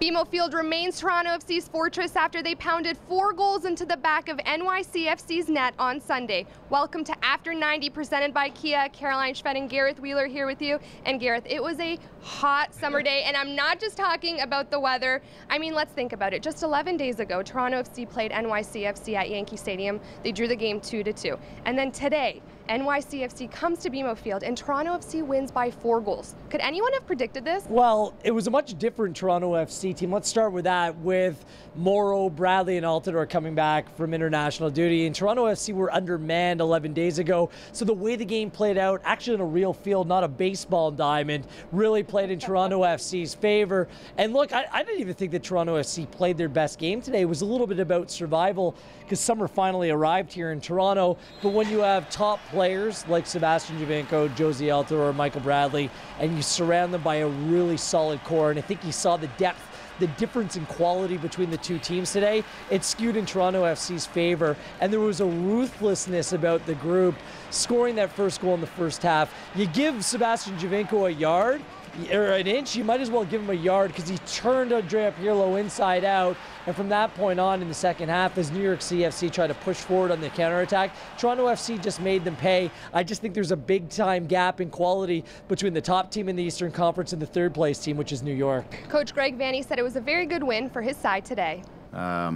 BMO Field remains Toronto FC's fortress after they pounded 4 goals into the back of NYCFC's net on Sunday. Welcome to After 90, presented by Kia. Caroline Szwed and Gareth Wheeler here with you. And Gareth, it was a hot summer day, and I'm not just talking about the weather. I mean, let's think about it. Just 11 days ago, Toronto FC played NYCFC at Yankee Stadium. They drew the game 2-2. And then today, NYCFC comes to BMO Field and Toronto FC wins by 4 goals. Could anyone have predicted this? Well, it was a much different Toronto FC team. Let's start with that, with Morrow, Bradley, and Altidore coming back from international duty. And Toronto FC were undermanned 11 days ago. So the way the game played out, actually in a real field, not a baseball diamond, really played in Toronto FC's favor. And look, I didn't even think that Toronto FC played their best game today. It was a little bit about survival because summer finally arrived here in Toronto. But when you have top players like Sebastian Giovinco, Josie Altidore, Michael Bradley, and you surround them by a really solid core, and I think you saw the depth, the difference in quality between the two teams today, it skewed in Toronto FC's favor, and there was a ruthlessness about the group scoring that first goal in the first half. You give Sebastian Giovinco a yard, or an inch, you might as well give him a yard because he turned Andrea Pirlo inside out. And from that point on in the second half, as NYCFC tried to push forward on the counterattack, Toronto FC just made them pay. I just think there's a big time gap in quality between the top team in the Eastern Conference and the third place team, which is New York. Coach Greg Vanney said it was a very good win for his side today.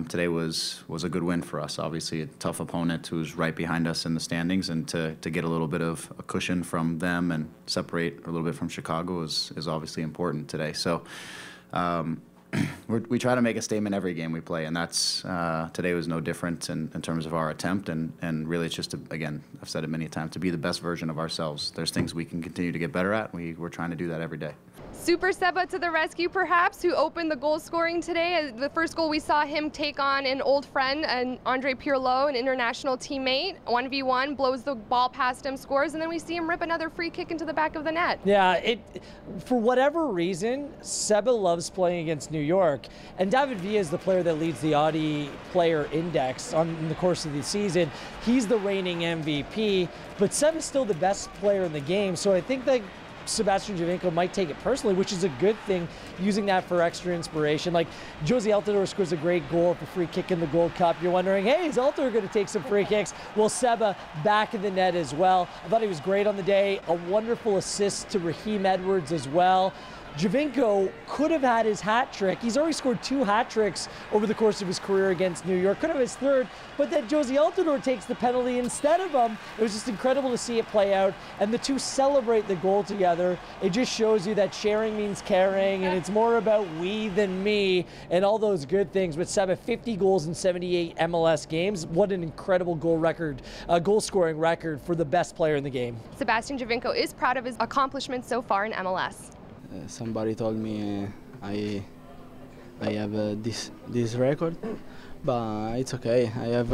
Today was a good win for us. Obviously a tough opponent who's right behind us in the standings, and to get a little bit of a cushion from them and separate a little bit from Chicago is obviously important today. So we try to make a statement every game we play, and that's today was no different in terms of our attempt, and really it's just to, again, I've said it many times, to be the best version of ourselves. There's things we can continue to get better at. We're trying to do that every day. Super Seba to the rescue, perhaps, who opened the goal scoring today. The first goal, we saw him take on an old friend, and Andre Pirlo, an international teammate. 1v1, blows the ball past him, scores, and then we see him rip another free kick into the back of the net. Yeah, for whatever reason, Seba loves playing against New York, and David Villa is the player that leads the Audi Player Index in the course of the season. He's the reigning MVP, but Seba's still the best player in the game, so I think that Sebastian Giovinco might take it personally, which is a good thing, using that for extra inspiration. Like Josie Altidore scores a great goal for free kick in the Gold Cup. You're wondering, hey, is Altidore going to take some free kicks? Well, Seba back in the net as well. I thought he was great on the day. A wonderful assist to Raheem Edwards as well. Giovinco could have had his hat trick. He's already scored 2 hat tricks over the course of his career against New York. Could have his third, but then Josie Altidore takes the penalty instead of him. It was just incredible to see it play out, and the two celebrate the goal together. It just shows you that sharing means caring, and it's more about we than me and all those good things. But Seba, 50 goals in 78 MLS games. What an incredible goal scoring record for the best player in the game. Sebastian Giovinco is proud of his accomplishments so far in MLS. Somebody told me I have this record, but it's okay. I have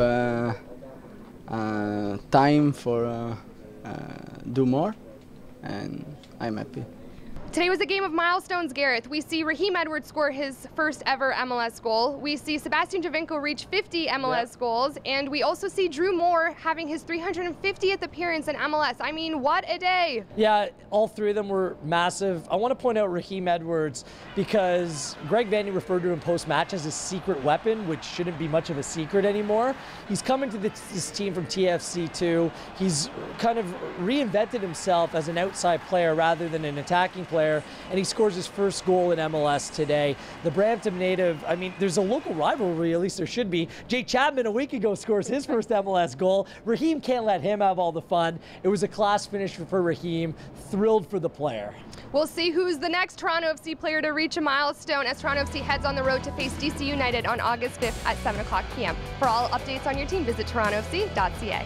time for do more, and I'm happy. Today was a game of milestones, Gareth. We see Raheem Edwards score his first ever MLS goal. We see Sebastian Giovinco reach 50 MLS goals. And we also see Drew Moore having his 350th appearance in MLS. I mean, what a day. Yeah, all 3 of them were massive. I want to point out Raheem Edwards because Greg Vanney referred to him post-match as a secret weapon, which shouldn't be much of a secret anymore. He's coming to this team from TFC too. He's kind of reinvented himself as an outside player rather than an attacking player. And he scores his first goal in MLS today. The Brampton native, I mean, there's a local rivalry, at least there should be. Jake Chapman a week ago scores his first MLS goal. Raheem can't let him have all the fun. It was a class finish for Raheem. Thrilled for the player. We'll see who's the next Toronto FC player to reach a milestone as Toronto FC heads on the road to face DC United on August 5th at 7 o'clock p.m. For all updates on your team, visit torontofc.ca.